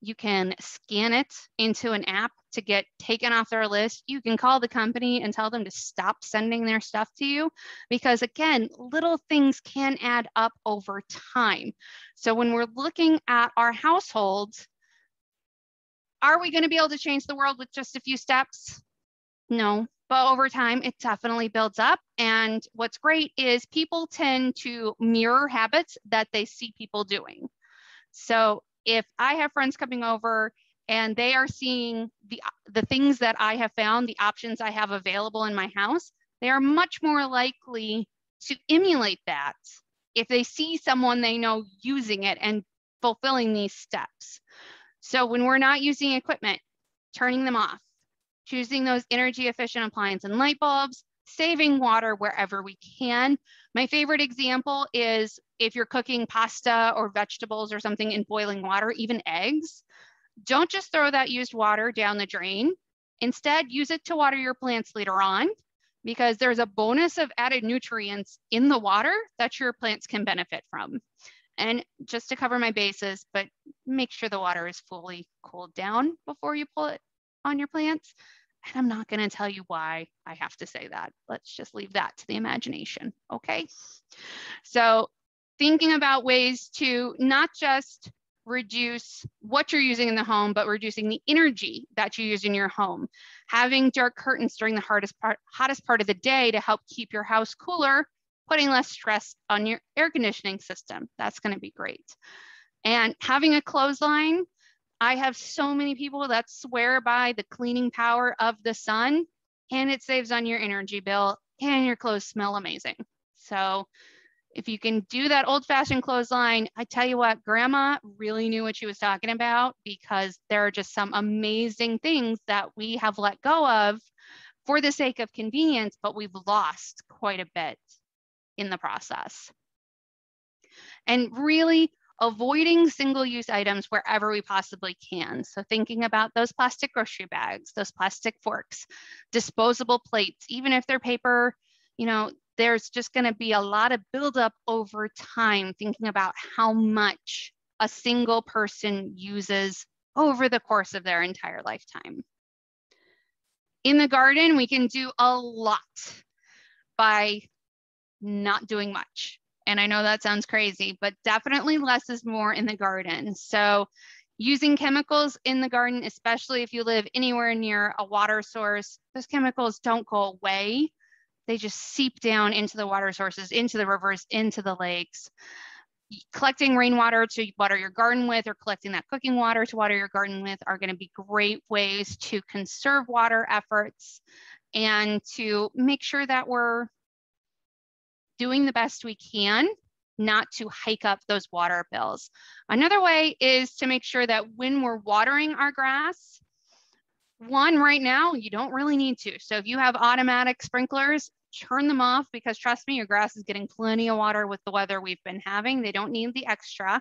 [SPEAKER 1] You can scan it into an app to get taken off their list. You can call the company and tell them to stop sending their stuff to you, because again, little things can add up over time. So when we're looking at our households, are we going to be able to change the world with just a few steps? No, but over time, it definitely builds up. And what's great is people tend to mirror habits that they see people doing. So if I have friends coming over and they are seeing the things that I have found, the options I have available in my house, they are much more likely to emulate that if they see someone they know using it and fulfilling these steps. So when we're not using equipment, turning them off, choosing those energy efficient appliances and light bulbs, saving water wherever we can. My favorite example is if you're cooking pasta or vegetables or something in boiling water, even eggs, don't just throw that used water down the drain. Instead, use it to water your plants later on, because there's a bonus of added nutrients in the water that your plants can benefit from. And just to cover my bases, but make sure the water is fully cooled down before you pull it on your plants. And I'm not going to tell you why I have to say that. Let's just leave that to the imagination. Okay. So thinking about ways to not just reduce what you're using in the home, but reducing the energy that you use in your home. Having dark curtains during the hottest part of the day to help keep your house cooler, putting less stress on your air conditioning system. That's going to be great. And having a clothesline. I have so many people that swear by the cleaning power of the sun, and it saves on your energy bill, and your clothes smell amazing. So if you can do that old-fashioned clothesline, I tell you what, Grandma really knew what she was talking about, because there are just some amazing things that we have let go of for the sake of convenience, but we've lost quite a bit in the process. And really avoiding single-use items wherever we possibly can. So thinking about those plastic grocery bags, those plastic forks, disposable plates, even if they're paper, there's just going to be a lot of buildup over time, thinking about how much a single person uses over the course of their entire lifetime. In the garden, we can do a lot by not doing much. And I know that sounds crazy, but definitely less is more in the garden. So using chemicals in the garden, especially if you live anywhere near a water source, those chemicals don't go away. They just seep down into the water sources, into the rivers, into the lakes. Collecting rainwater to water your garden with, or collecting that cooking water to water your garden with, are going to be great ways to conserve water efforts and to make sure that we're doing the best we can not to hike up those water bills. Another way is to make sure that when we're watering our grass, one, right now, you don't really need to. So if you have automatic sprinklers, turn them off, because trust me, your grass is getting plenty of water with the weather we've been having. They don't need the extra.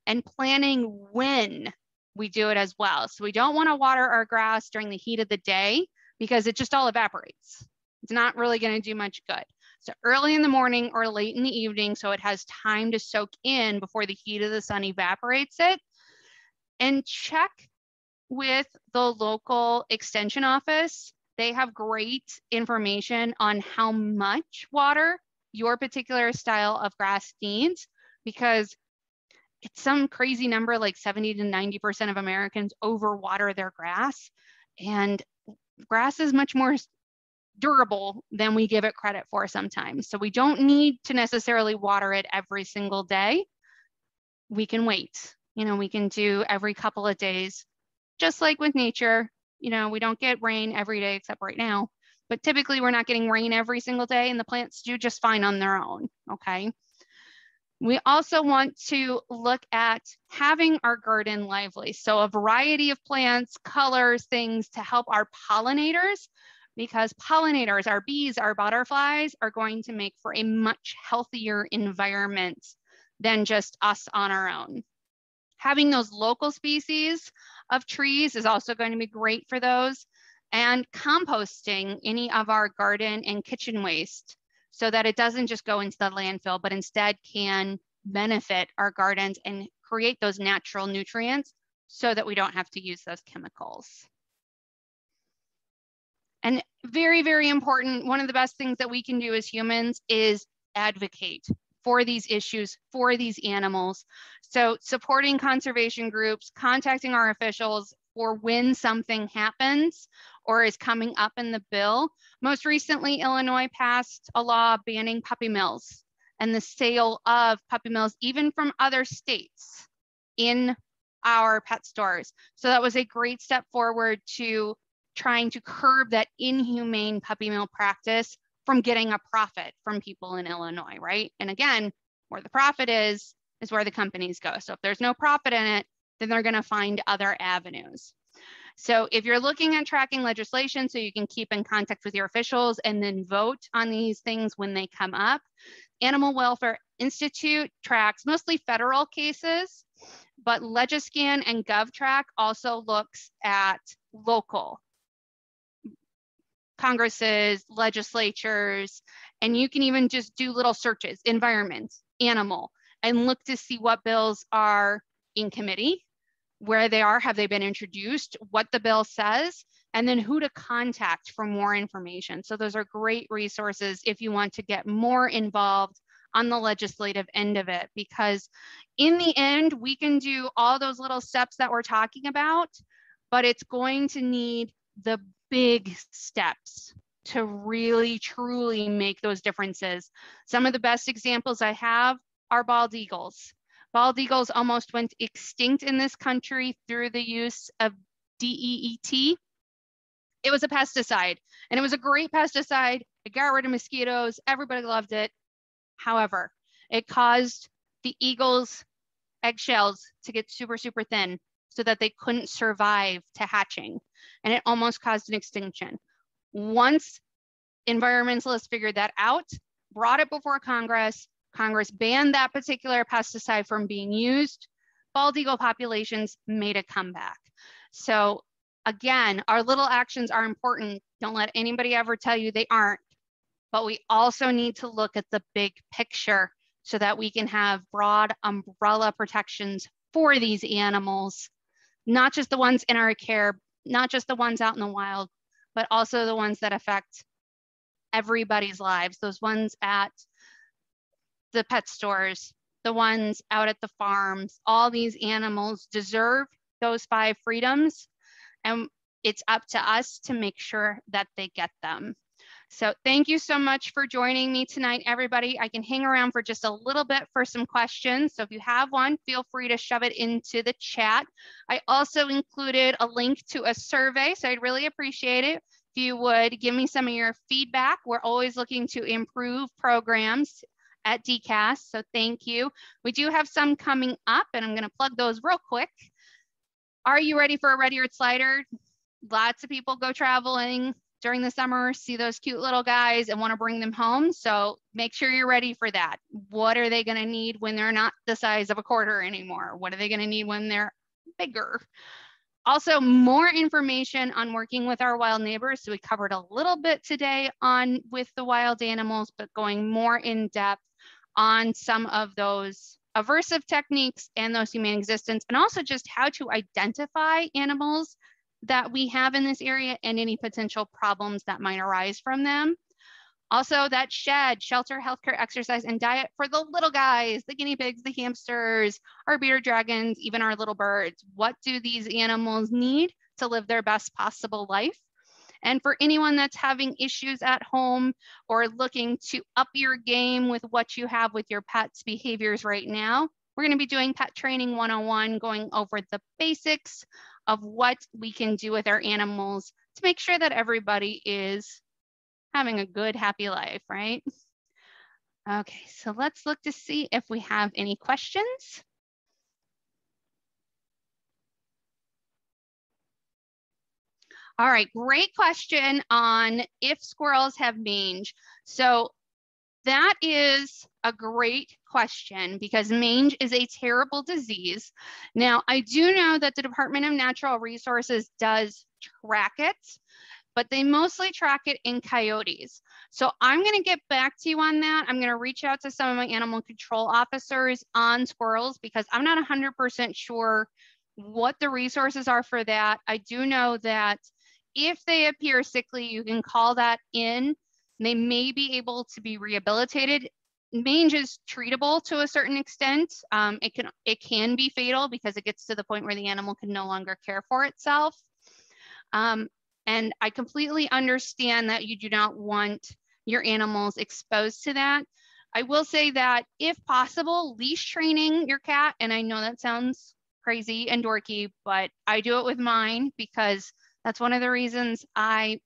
[SPEAKER 1] And planning when we do it as well. So we don't want to water our grass during the heat of the day because it just all evaporates. It's not really going to do much good. So early in the morning or late in the evening, so it has time to soak in before the heat of the sun evaporates it. And check with the local extension office. They have great information on how much water your particular style of grass needs, because it's some crazy number, like 70 to 90% of Americans overwater their grass, and grass is much more durable than we give it credit for sometimes. So we don't need to necessarily water it every single day. We can wait. You know, we can do every couple of days, just like with nature. You know, we don't get rain every day except right now, but typically we're not getting rain every single day, and the plants do just fine on their own, okay? We also want to look at having our garden lively. So a variety of plants, colors, things to help our pollinators, because pollinators, our bees, our butterflies, are going to make for a much healthier environment than just us on our own. Having those local species of trees is also going to be great for those, and composting any of our garden and kitchen waste so that it doesn't just go into the landfill, but instead can benefit our gardens and create those natural nutrients so that we don't have to use those chemicals. And very, very important, one of the best things that we can do as humans is advocate for these issues, for these animals. So supporting conservation groups, contacting our officials for when something happens or is coming up in the bill. Most recently, Illinois passed a law banning puppy mills and the sale of puppy mills, even from other states, in our pet stores. So that was a great step forward to trying to curb that inhumane puppy mill practice from getting a profit from people in Illinois, right? And again, where the profit is where the companies go. So if there's no profit in it, then they're going to find other avenues. So if you're looking at tracking legislation so you can keep in contact with your officials and then vote on these things when they come up, Animal Welfare Institute tracks mostly federal cases, but Legiscan and GovTrack also looks at local Congresses, legislatures, and you can even just do little searches, environment, animal, and look to see what bills are in committee, where they are, have they been introduced, what the bill says, and then who to contact for more information. So those are great resources if you want to get more involved on the legislative end of it, because in the end, we can do all those little steps that we're talking about, but it's going to need the big steps to really, truly make those differences. Some of the best examples I have are bald eagles. Bald eagles almost went extinct in this country through the use of DEET. It was a pesticide, and it was a great pesticide. It got rid of mosquitoes. Everybody loved it. However, it caused the eagles' eggshells to get super, super thin so that they couldn't survive to hatching, and it almost caused an extinction. Once environmentalists figured that out, brought it before Congress, Congress banned that particular pesticide from being used, bald eagle populations made a comeback. So again, our little actions are important. Don't let anybody ever tell you they aren't, but we also need to look at the big picture so that we can have broad umbrella protections for these animals, not just the ones in our care, not just the ones out in the wild, but also the ones that affect everybody's lives, those ones at the pet stores, the ones out at the farms. All these animals deserve those 5 freedoms, and it's up to us to make sure that they get them. So thank you so much for joining me tonight, everybody. I can hang around for just a little bit for some questions. So if you have one, feel free to shove it into the chat. I also included a link to a survey, so I'd really appreciate it if you would give me some of your feedback. We're always looking to improve programs at DCAS, so thank you. We do have some coming up, and I'm going to plug those real quick. Are you ready for a Red Eared Slider? Lots of people go traveling during the summer, see those cute little guys and want to bring them home. So make sure you're ready for that. What are they going to need when they're not the size of a quarter anymore? What are they going to need when they're bigger. Also, more information on working with our wild neighbors. So we covered a little bit today on with the wild animals, but going more in depth on some of those aversive techniques and those humane existence, and also just how to identify animals that we have in this area and any potential problems that might arise from them. Also, that shed, shelter, healthcare, exercise, and diet for the little guys, the guinea pigs, the hamsters, our bearded dragons, even our little birds. What do these animals need to live their best possible life? And for anyone that's having issues at home or looking to up your game with what you have with your pet's behaviors right now, we're going to be doing Pet Training 101, going over the basics of what we can do with our animals to make sure that everybody is having a good, happy life, right? Okay, so let's look to see if we have any questions. All right, great question on if squirrels have mange. So that is a great question because mange is a terrible disease. Now, I do know that the Department of Natural Resources does track it, but they mostly track it in coyotes. So I'm going to get back to you on that. I'm going to reach out to some of my animal control officers on squirrels because I'm not 100% sure what the resources are for that. I do know that if they appear sickly, you can call that in. They may be able to be rehabilitated. Mange is treatable to a certain extent. It can be fatal because it gets to the point where the animal can no longer care for itself. And I completely understand that you do not want your animals exposed to that. I will say that if possible, leash training your cat, and I know that sounds crazy and dorky, but I do it with mine because that's one of the reasons I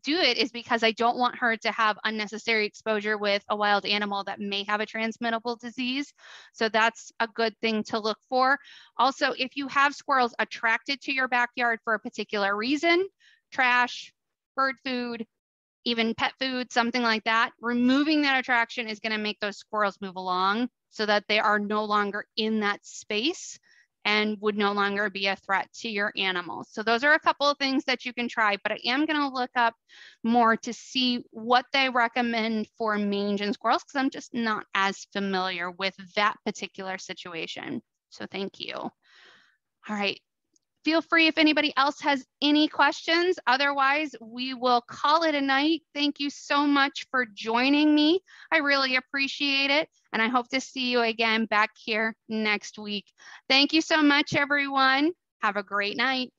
[SPEAKER 1] do it is because I don't want her to have unnecessary exposure with a wild animal that may have a transmittable disease. So that's a good thing to look for. Also, if you have squirrels attracted to your backyard for a particular reason, trash, bird food, even pet food, something like that, removing that attraction is going to make those squirrels move along so that they are no longer in that space and would no longer be a threat to your animals. So those are a couple of things that you can try, but I am going to look up more to see what they recommend for mange and squirrels because I'm just not as familiar with that particular situation. So thank you. All right. Feel free if anybody else has any questions. Otherwise, we will call it a night. Thank you so much for joining me. I really appreciate it. And I hope to see you again back here next week. Thank you so much, everyone. Have a great night.